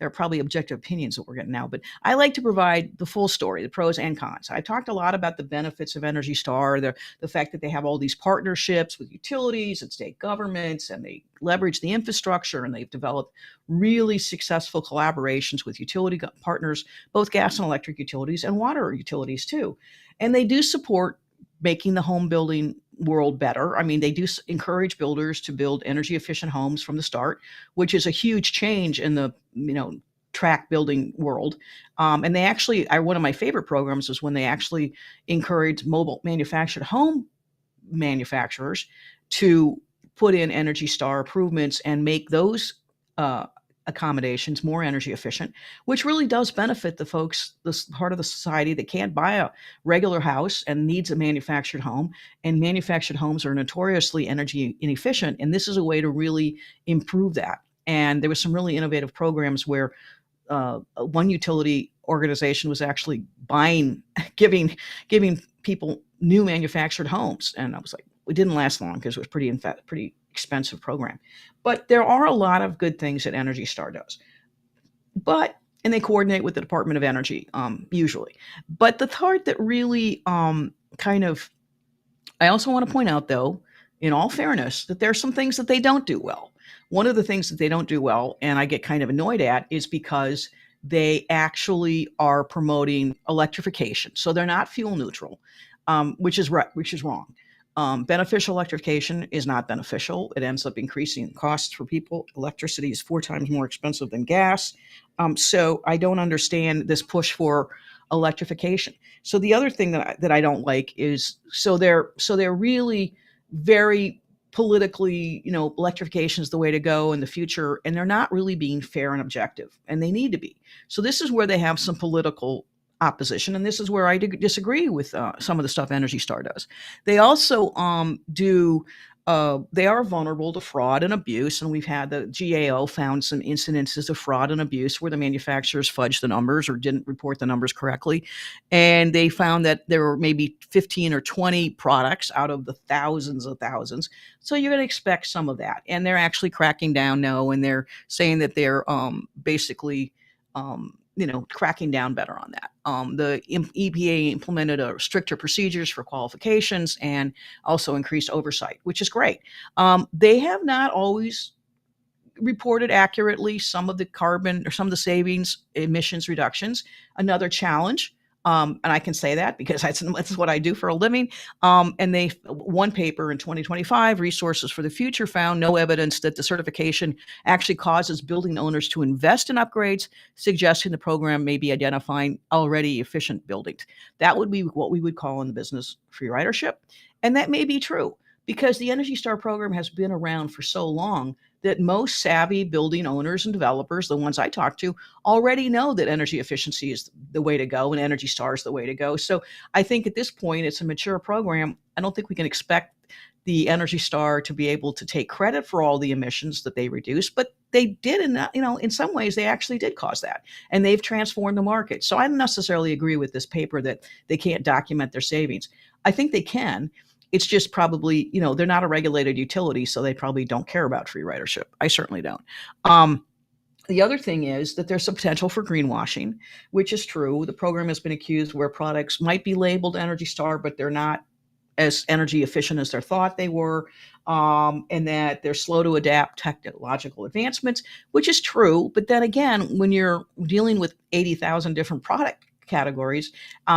there are probably objective opinions that we're getting now, but I like to provide the full story, the pros and cons. I talked a lot about the benefits of Energy Star, the fact that they have all these partnerships with utilities and state governments, and they leverage the infrastructure, and they've developed really successful collaborations with utility partners, both gas and electric utilities and water utilities too. And they do support making the home building world better. I mean, they do encourage builders to build energy efficient homes from the start, which is a huge change in the, tract building world. And they actually, one of my favorite programs was when they actually encouraged mobile manufactured home manufacturers to put in Energy Star improvements and make those accommodations more energy efficient, which really does benefit the folks, this part of the society that can't buy a regular house and needs a manufactured home. And manufactured homes are notoriously energy inefficient. And this is a way to really improve that. And there was some really innovative programs where one utility organization was actually giving people new manufactured homes. And I was like, it didn't last long because it was pretty expensive program. But there are a lot of good things that Energy Star does. And they coordinate with the Department of Energy, usually. But the part that really I also want to point out, though, in all fairness, that there are some things that they don't do well. One of the things that they don't do well, and I get kind of annoyed at, is because they actually are promoting electrification. So they're not fuel neutral, which is wrong. Beneficial electrification is not beneficial. It ends up increasing costs for people. Electricity is 4 times more expensive than gas. So I don't understand this push for electrification. So the other thing that I don't like is, so they're really very politically, electrification is the way to go in the future, and they're not really being fair and objective, and they need to be. So this is where they have some political opposition, and this is where I disagree with some of the stuff Energy Star does. They also they are vulnerable to fraud and abuse, and we've had the GAO found some incidences of fraud and abuse where the manufacturers fudged the numbers or didn't report the numbers correctly, and they found that there were maybe 15 or 20 products out of the thousands of thousands. So you're going to expect some of that, and they're actually cracking down now, and they're saying that they're basically cracking down better on that. The EPA implemented stricter procedures for qualifications and also increased oversight, which is great. They have not always reported accurately some of the carbon or some of the savings emissions reductions. Another challenge. And I can say that because that's what I do for a living. And one paper in 2025, Resources for the Future, found no evidence that the certification actually causes building owners to invest in upgrades, suggesting the program may be identifying already efficient buildings. That would be what we would call in the business free ridership. And that may be true because the Energy Star program has been around for so long that most savvy building owners and developers, the ones I talk to, already know that energy efficiency is the way to go and Energy Star is the way to go. So I think at this point, it's a mature program. I don't think we can expect the Energy Star to be able to take credit for all the emissions that they reduce, but they did, in some ways, they actually did cause that, and they've transformed the market. So I don't necessarily agree with this paper that they can't document their savings. I think they can. It's just probably, they're not a regulated utility, so they probably don't care about free ridership. I certainly don't. The other thing is that there's some potential for greenwashing, which is true. The program has been accused where products might be labeled Energy Star, but they're not as energy efficient as they thought they were, and that they're slow to adapt technological advancements, which is true. But then again, when you're dealing with 80,000 different product categories,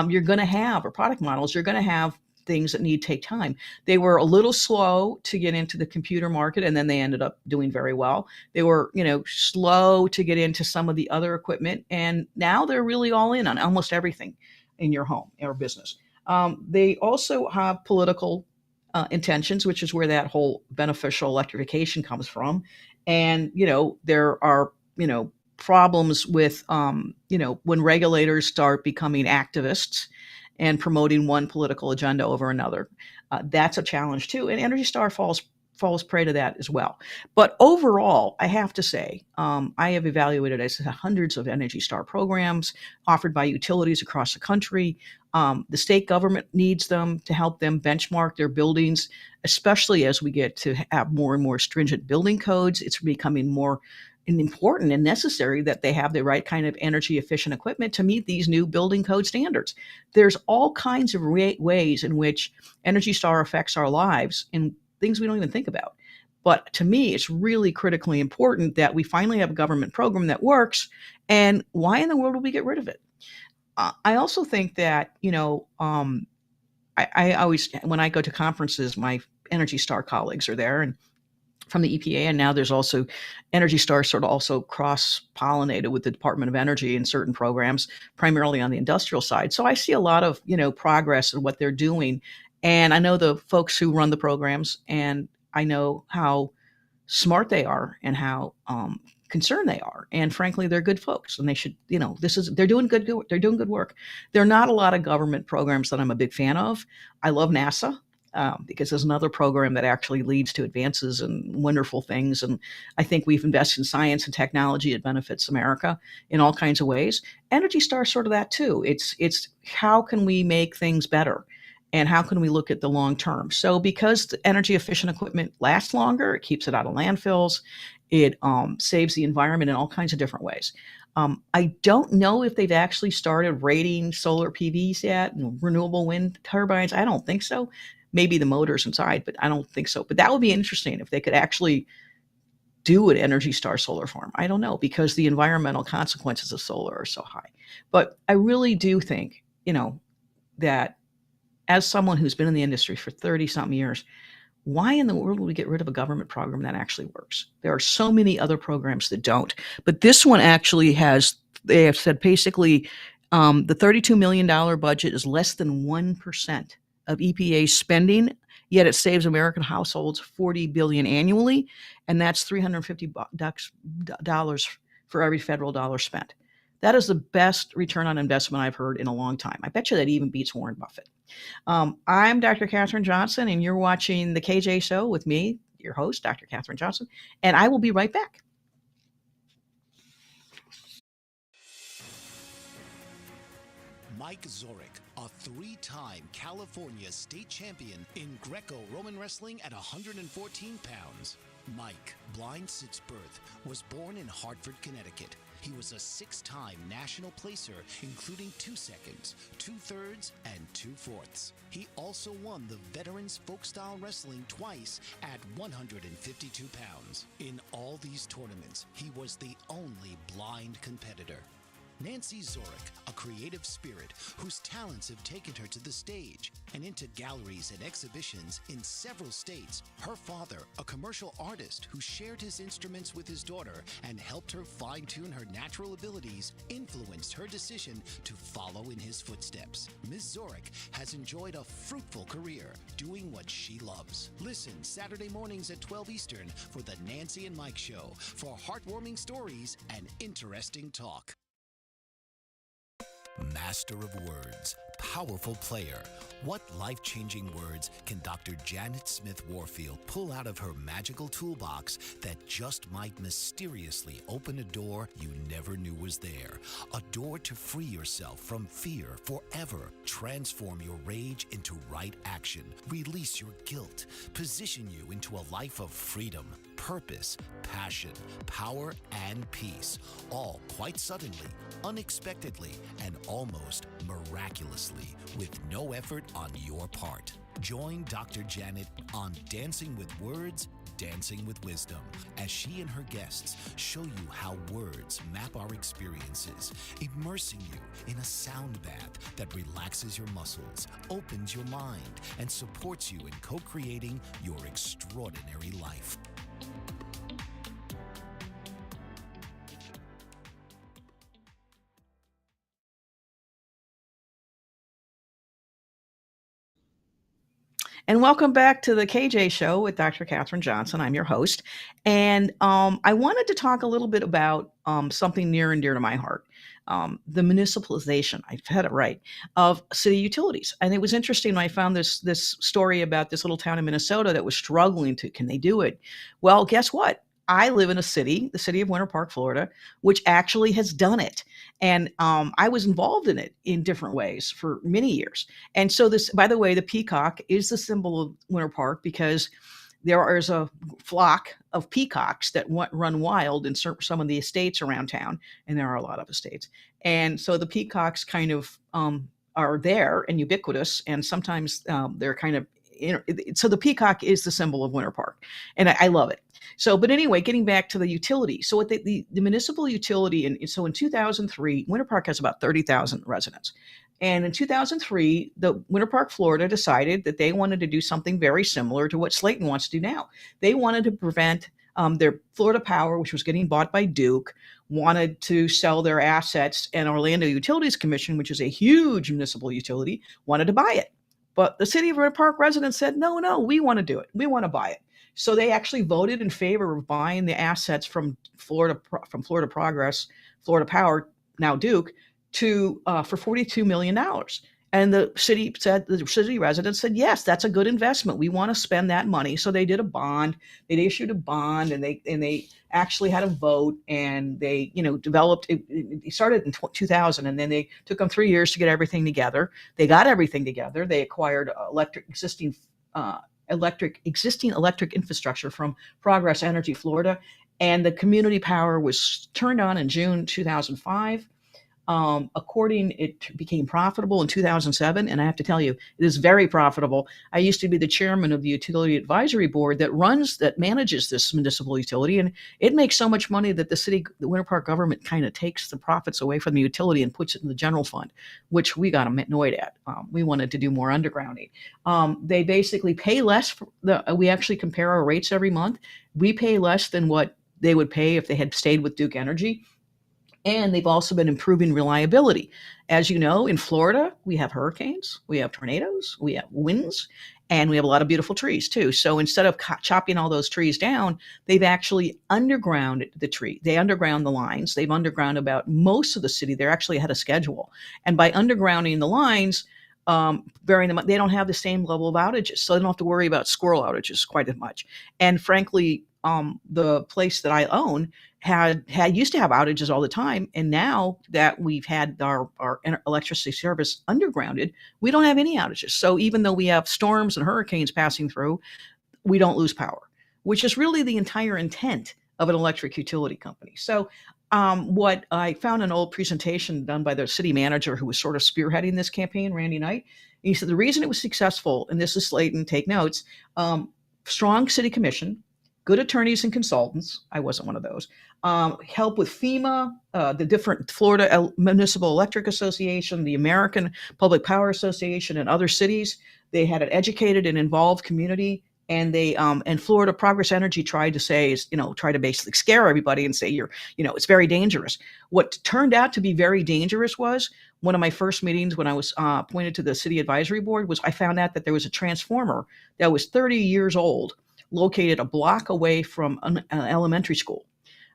you're going to have, or product models, you're going to have things that need to take time. They were a little slow to get into the computer market, and then they ended up doing very well. They were, slow to get into some of the other equipment, and now they're really all in on almost everything in your home or business. They also have political intentions, which is where that whole beneficial electrification comes from. And, there are, problems with, when regulators start becoming activists and promoting one political agenda over another. That's a challenge too. And Energy Star falls prey to that as well. But overall, I have to say, I have evaluated hundreds of Energy Star programs offered by utilities across the country. The state government needs them to help them benchmark their buildings, especially as we get to have more and more stringent building codes. It's becoming more important and necessary that they have the right kind of energy efficient equipment to meet these new building code standards. There's all kinds of ways in which Energy Star affects our lives in things we don't even think about. But to me, it's really critically important that we finally have a government program that works. And why in the world would we get rid of it? I also think that, I always, when I go to conferences, my Energy Star colleagues are there and from the EPA, and now there's also Energy Star sort of also cross-pollinated with the Department of Energy in certain programs, primarily on the industrial side. So I see a lot of, progress in what they're doing. And I know the folks who run the programs, and I know how smart they are and how concerned they are. And frankly, they're good folks, and they should, they're doing good work. There are not a lot of government programs that I'm a big fan of. I love NASA. Because there's another program that actually leads to advances and wonderful things. And I think we've invested in science and technology that benefits America in all kinds of ways. Energy Star is sort of that too. It's how can we make things better? And how can we look at the long term? So because the energy efficient equipment lasts longer, it keeps it out of landfills, it saves the environment in all kinds of different ways. I don't know if they've actually started rating solar PVs yet and renewable wind turbines. I don't think so. Maybe the motors inside, but I don't think so. But that would be interesting if they could actually do an Energy Star solar farm. I don't know, because the environmental consequences of solar are so high. But I really do think, that as someone who's been in the industry for 30 something years, why in the world would we get rid of a government program that actually works? There are so many other programs that don't. But this one actually they have said basically the $32 million budget is less than 1% of EPA's spending, yet it saves American households $40 billion annually, and that's $350 for every federal dollar spent. That is the best return on investment I've heard in a long time. I bet you that even beats Warren Buffett. I'm Dr. Katherine Johnson, and you're watching The KJ Show with me, your host, Dr. Katherine Johnson, and I will be right back. Mike Zorek, a three-time California state champion in Greco-Roman wrestling at 114 pounds. Mike, blind since birth, was born in Hartford, Connecticut. He was a six-time national placer, including 2 seconds, 2/3, and 2/4. He also won the Veterans Folk-Style Wrestling twice at 152 pounds. In all these tournaments, he was the only blind competitor. Nancy Zorek, a creative spirit whose talents have taken her to the stage and into galleries and exhibitions in several states. Her father, a commercial artist who shared his instruments with his daughter and helped her fine-tune her natural abilities, influenced her decision to follow in his footsteps. Ms. Zorek has enjoyed a fruitful career doing what she loves. Listen Saturday mornings at 12 Eastern for the Nancy and Mike Show for heartwarming stories and interesting talk. Master of words, powerful player. What life-changing words can Dr. Janet Smith Warfield pull out of her magical toolbox that just might mysteriously open a door you never knew was there? A door to free yourself from fear forever. Transform your rage into right action. Release your guilt. Position you into a life of freedom, purpose, passion, power, and peace. All quite suddenly, unexpectedly, and almost miraculously, with no effort on your part. Join Dr. Janet on Dancing with Words, Dancing with Wisdom, as she and her guests show you how words map our experiences, immersing you in a sound bath that relaxes your muscles, opens your mind, and supports you in co-creating your extraordinary life. And welcome back to the KJ Show with Dr. Katherine Johnson. I'm your host. And I wanted to talk a little bit about something near and dear to my heart, the municipalization, I've had it right, of city utilities. And it was interesting when I found this story about this little town in Minnesota that was struggling to, can they do it? Well, guess what? I live in a city, the city of Winter Park, Florida, which actually has done it. And I was involved in it in different ways for many years. And so this, by the way, the peacock is the symbol of Winter Park because there is a flock of peacocks that run wild in some of the estates around town, and there are a lot of estates. And so the peacocks kind of are there and ubiquitous, and sometimes they're kind of so the peacock is the symbol of Winter Park, and I love it. So, but anyway, getting back to the utility. So, what the municipal utility, and so in 2003, Winter Park has about 30,000 residents. And in 2003, the Winter Park, Florida decided that they wanted to do something very similar to what Slayton wants to do now. They wanted to prevent their Florida Power, which was getting bought by Duke, wanted to sell their assets, and Orlando Utilities Commission, which is a huge municipal utility, wanted to buy it. But the city of Winter Park residents said, no, we want to do it. We want to buy it. So they actually voted in favor of buying the assets from Florida Progress, Florida Power, now Duke, to for $42 million. And the city residents said, yes, that's a good investment. We want to spend that money. So they did a bond. They issued a bond, and they actually had a vote, and they developed. It started in 2000, and then they took them 3 years to get everything together. They got everything together. They acquired existing electric infrastructure from Progress Energy Florida, and the community power was turned on in June 2005. It became profitable in 2007, and I have to tell you, it is very profitable. I used to be the chairman of the utility advisory board that manages this municipal utility, and it makes so much money that the Winter Park government kind of takes the profits away from the utility and puts it in the general fund, which we got annoyed at. We wanted to do more undergrounding. They basically pay less. We actually compare our rates every month. We pay less than what they would pay if they had stayed with Duke Energy. And they've also been improving reliability. As you know, in Florida, we have hurricanes, we have tornadoes, we have winds, and we have a lot of beautiful trees too. So instead of chopping all those trees down, they've actually underground the tree. They underground the lines. They've underground about most of the city. They're actually ahead of schedule. And by undergrounding the lines, they don't have the same level of outages. So they don't have to worry about squirrel outages quite as much. And frankly, the place that I own had used to have outages all the time, and now that we've had our electricity service undergrounded, we don't have any outages. So even though we have storms and hurricanes passing through, we don't lose power, which is really the entire intent of an electric utility company. So what I found an old presentation done by the city manager who was sort of spearheading this campaign, Randy Knight. He said the reason it was successful, and this is Slayton, take notes, strong city commission, good attorneys and consultants. I wasn't one of those. Help with FEMA, the different Florida Municipal Electric Association, the American Public Power Association, and other cities. They had an educated and involved community, and and Florida Progress Energy tried to basically scare everybody and say it's very dangerous. What turned out to be very dangerous was one of my first meetings when I was appointed to the city advisory board was I found out that there was a transformer that was 30 years old, located a block away from an elementary school.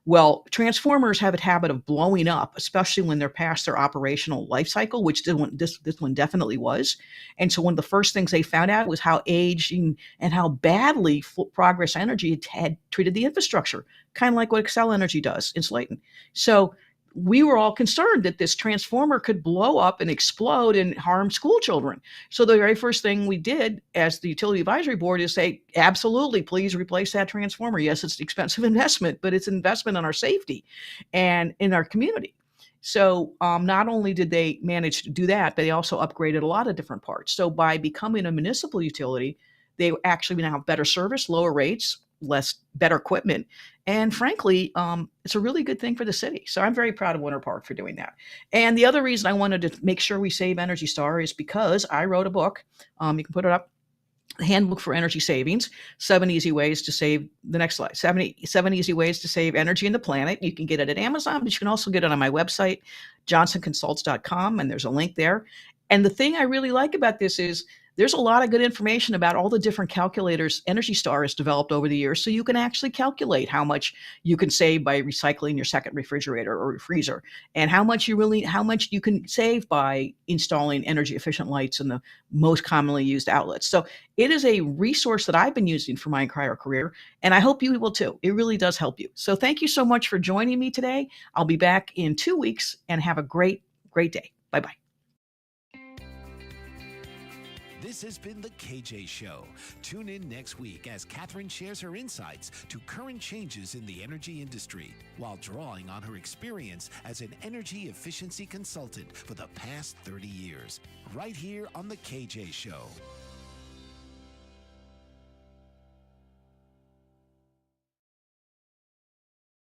Well, transformers have a habit of blowing up, especially when they're past their operational life cycle, which this one definitely was. And so one of the first things they found out was how aging and how badly Progress Energy had treated the infrastructure, kind of like what Xcel Energy does in Slayton. So we were all concerned that this transformer could blow up and explode and harm school children. So the very first thing we did as the utility advisory board is say, absolutely, please replace that transformer. Yes, it's an expensive investment, but it's an investment in our safety and in our community. So not only did they manage to do that, but they also upgraded a lot of different parts. So by becoming a municipal utility, they actually now have better service, lower rates, better equipment. And frankly, it's a really good thing for the city. So I'm very proud of Winter Park for doing that. And the other reason I wanted to make sure we save Energy Star is because I wrote a book. You can put it up. Handbook for Energy Savings, 7 easy ways to save, the next slide, 7 easy ways to save energy and the planet. You can get it at Amazon, but you can also get it on my website, johnsonconsults.com, and there's a link there. And the thing I really like about this is there's a lot of good information about all the different calculators Energy Star has developed over the years, so you can actually calculate how much you can save by recycling your second refrigerator or freezer, and how much you can save by installing energy efficient lights in the most commonly used outlets. So it is a resource that I've been using for my entire career, and I hope you will too. It really does help you. So thank you so much for joining me today. I'll be back in 2 weeks, and have a great day. Bye-bye. This has been The KJ Show. Tune in next week as Katherine shares her insights to current changes in the energy industry while drawing on her experience as an energy efficiency consultant for the past 30 years. Right here on The KJ Show.